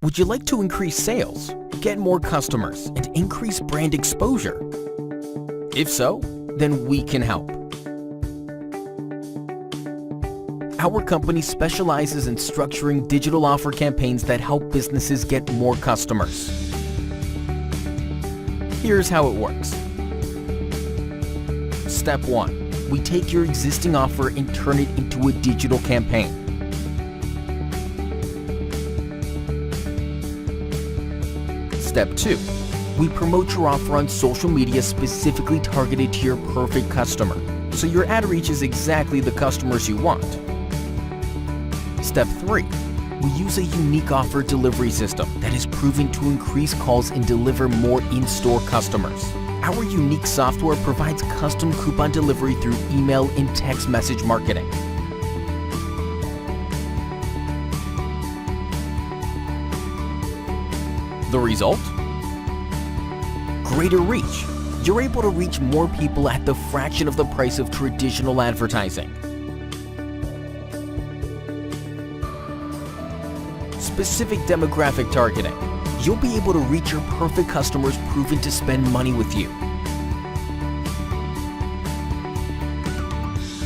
Would you like to increase sales, get more customers, and increase brand exposure? If so, then we can help. Our company specializes in structuring digital offer campaigns that help businesses get more customers. Here's how it works. Step 1. We take your existing offer and turn it into a digital campaign. Step 2. We promote your offer on social media specifically targeted to your perfect customer, so your ad reaches exactly the customers you want. Step 3. We use a unique offer delivery system that is proven to increase calls and deliver more in-store customers. Our unique software provides custom coupon delivery through email and text message marketing. The result? Greater reach. You're able to reach more people at the fraction of the price of traditional advertising. Specific demographic targeting. You'll be able to reach your perfect customers proven to spend money with you.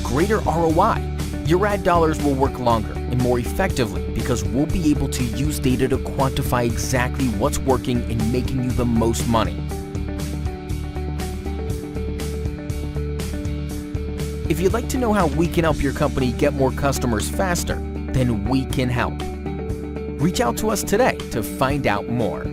Greater ROI. Your ad dollars will work longer and more effectively because we'll be able to use data to quantify exactly what's working and making you the most money. If you'd like to know how we can help your company get more customers faster, then we can help. Reach out to us today to find out more.